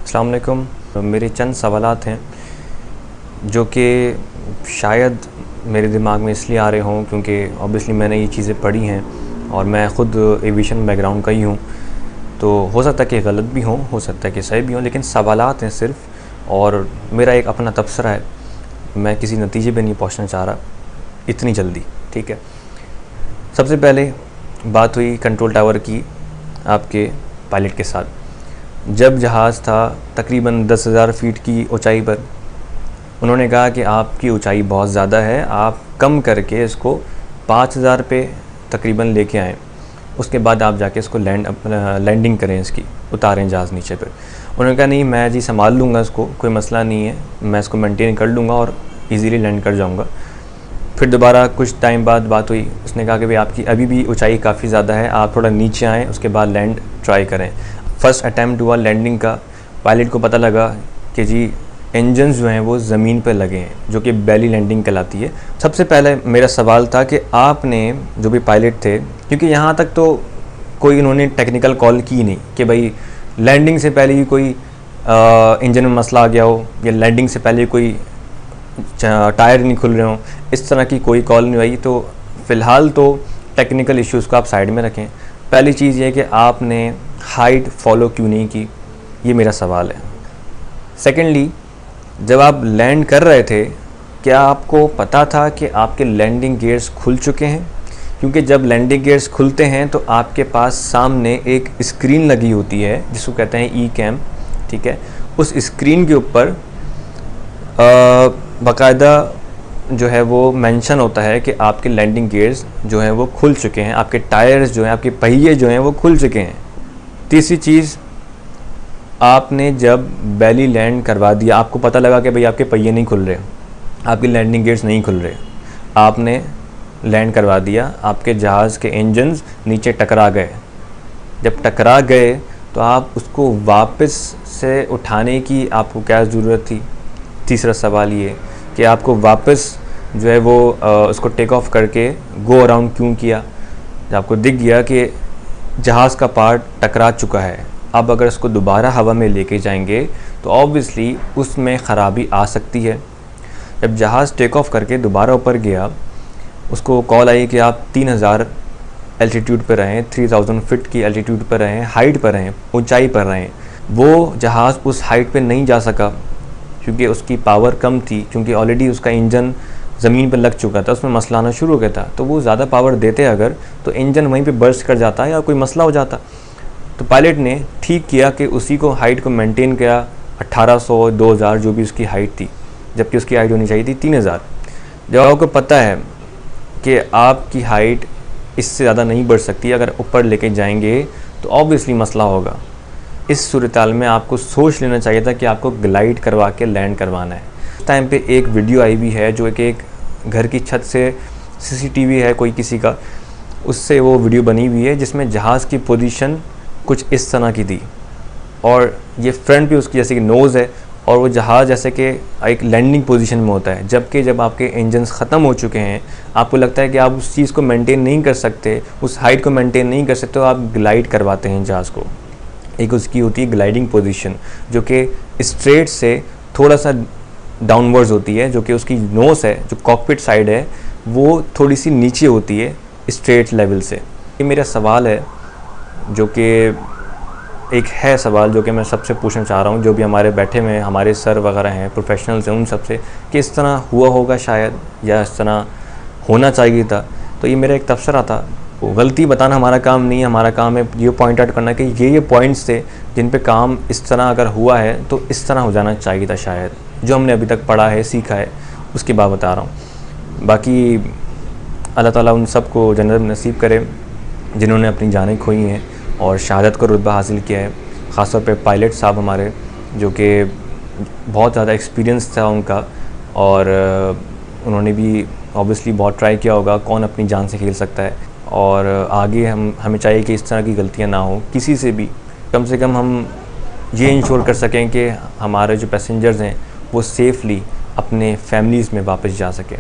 अस्सलाम वालेकुम। मेरे चंद सवालात हैं जो कि शायद मेरे दिमाग में इसलिए आ रहे हों क्योंकि ऑब्वियसली मैंने ये चीज़ें पढ़ी हैं और मैं ख़ुद एविएशन बैकग्राउंड का ही हूँ, तो हो सकता है कि गलत भी हो सकता है कि सही भी हों, लेकिन सवालात हैं सिर्फ़, और मेरा एक अपना तबसरा है। मैं किसी नतीजे पे नहीं पहुँचना चाह रहा इतनी जल्दी, ठीक है। सबसे पहले बात हुई कंट्रोल टावर की आपके पायलट के साथ। जब जहाज़ था तकरीबन 10,000 फ़ीट की ऊंचाई पर, उन्होंने कहा कि आपकी ऊंचाई बहुत ज़्यादा है, आप कम करके इसको 5,000 पे तकरीबन लेके आएँ, उसके बाद आप जाके इसको लैंडिंग करें, इसकी उतारें जहाज़ नीचे पर। उन्होंने कहा नहीं मैं जी संभाल लूँगा इसको, कोई मसला नहीं है, मैं इसको मेंटेन कर लूँगा और इजीली लैंड कर जाऊँगा। फिर दोबारा कुछ टाइम बाद बात हुई, उसने कहा कि भाई आपकी अभी भी ऊंचाई काफ़ी ज़्यादा है, आप थोड़ा नीचे आएँ, उसके बाद लैंड ट्राई करें। फ़र्स्ट अटैम्प्ट हुआ लैंडिंग का, पायलट को पता लगा कि जी इंजन्स जो हैं वो ज़मीन पर लगे हैं, जो कि बेली लैंडिंग कहलाती है। सबसे पहले मेरा सवाल था कि आपने जो भी पायलट थे, क्योंकि यहाँ तक तो कोई इन्होंने टेक्निकल कॉल की नहीं कि भाई लैंडिंग से पहले ही कोई इंजन में मसला आ गया हो या लैंडिंग से पहले कोई टायर नहीं खुल रहे हों, इस तरह की कोई कॉल नहीं आई। तो फ़िलहाल तो टेक्निकल इश्यूज़ को आप साइड में रखें। पहली चीज़ ये कि आपने हाइट फॉलो क्यों नहीं की, ये मेरा सवाल है। सेकेंडली, जब आप लैंड कर रहे थे, क्या आपको पता था कि आपके लैंडिंग गियर्स खुल चुके हैं? क्योंकि जब लैंडिंग गियर्स खुलते हैं तो आपके पास सामने एक स्क्रीन लगी होती है जिसको कहते हैं ई कैम, ठीक है। उस स्क्रीन के ऊपर बाकायदा जो है वो मेंशन होता है कि आपके लैंडिंग गियर्स जो हैं वो खुल चुके हैं, आपके टायर्स जो हैं, आपके पहिए जो हैं वो खुल चुके हैं। तीसरी चीज़, आपने जब बेली लैंड करवा दिया, आपको पता लगा कि भाई आपके पहिए नहीं खुल रहे, आपके लैंडिंग गियर्स नहीं खुल रहे, आपने लैंड करवा दिया, आपके जहाज़ के इंजन्स नीचे टकरा गए। जब टकरा गए तो आप उसको वापस से उठाने की आपको क्या ज़रूरत थी? तीसरा सवाल ये कि आपको वापस जो है वो उसको टेक ऑफ करके गो अराउंड क्यों किया? जब आपको दिख गया कि जहाज़ का पार्ट टकरा चुका है, अब अगर इसको दोबारा हवा में लेके जाएंगे तो ऑब्वियसली उसमें ख़राबी आ सकती है। जब जहाज़ टेक ऑफ करके दोबारा ऊपर गया, उसको कॉल आई कि आप 3,000 एल्टीट्यूड पर रहें, 3,000 फीट की एल्टीट्यूड पर रहें, हाइट पर रहें, ऊंचाई पर रहें। वो जहाज़ उस हाइट पे नहीं जा सका क्योंकि उसकी पावर कम थी, क्योंकि ऑलरेडी उसका इंजन ज़मीन पर लग चुका था, उसमें मसला आना शुरू हो गया था। तो वो ज़्यादा पावर देते अगर, तो इंजन वहीं पे बर्स्ट कर जाता या कोई मसला हो जाता। तो पायलट ने ठीक किया कि उसी को हाइट को मेंटेन किया, 1800 2000 जो भी उसकी हाइट थी, जबकि उसकी हाइट होनी चाहिए थी 3000। जब आपको पता है कि आपकी हाइट इससे ज़्यादा नहीं बढ़ सकती, अगर ऊपर लेके जाएंगे तो ऑब्वियसली मसला होगा। इस सूरत-ए-हाल में आपको सोच लेना चाहिए था कि आपको ग्लाइड करवा के लैंड करवाना है। उस टाइम पे एक वीडियो आई भी है जो एक घर की छत से सीसीटीवी है कोई किसी का, उससे वो वीडियो बनी हुई है जिसमें जहाज़ की पोजीशन कुछ इस तरह की थी और ये फ्रंट पे उसकी जैसे कि नोज़ है और वो जहाज़ जैसे कि एक लैंडिंग पोजीशन में होता है। जबकि जब आपके इंजन्स ख़त्म हो चुके हैं, आपको लगता है कि आप उस चीज़ को मेंटेन नहीं कर सकते, उस हाइट को मेंटेन नहीं कर सकते, तो आप ग्लाइड करवाते हैं जहाज़ को। एक उसकी होती है ग्लाइडिंग पोजीशन जो कि स्ट्रेट से थोड़ा सा डाउनवर्ड्स होती है, जो कि उसकी नोस है, जो कॉकपिट साइड है, वो थोड़ी सी नीचे होती है स्ट्रेट लेवल से। ये मेरा सवाल है जो कि एक है सवाल जो कि मैं सबसे पूछना चाह रहा हूँ, जो भी हमारे बैठे में हमारे सर वगैरह हैं, प्रोफेशनल्स हैं, उन सबसे कि इस तरह हुआ होगा शायद या इस तरह होना चाहिए था। तो ये मेरा एक तबसरा था। गलती बताना हमारा काम नहीं है, हमारा काम है ये पॉइंट आउट करना कि ये पॉइंट्स थे जिन पे काम इस तरह अगर हुआ है तो इस तरह हो जाना चाहिए था शायद। जो हमने अभी तक पढ़ा है, सीखा है, उसकी बात बता रहा हूँ। बाकी अल्लाह ताला उन सब को जन्नत नसीब करे जिन्होंने अपनी जानें खोई हैं और शहादत का रुतबा हासिल किया है। ख़ास तौर पे पायलट साहब हमारे, जो कि बहुत ज़्यादा एक्सपीरियंस था उनका, और उन्होंने भी ऑब्वियसली बहुत ट्राई किया होगा कौन अपनी जान से खेल सकता है। और आगे हमें चाहिए कि इस तरह की गलतियां ना हो किसी से भी। कम से कम हम ये इंश्योर कर सकें कि हमारे जो पैसेंजर्स हैं वो सेफ़ली अपने फैमिलीज़ में वापस जा सकें।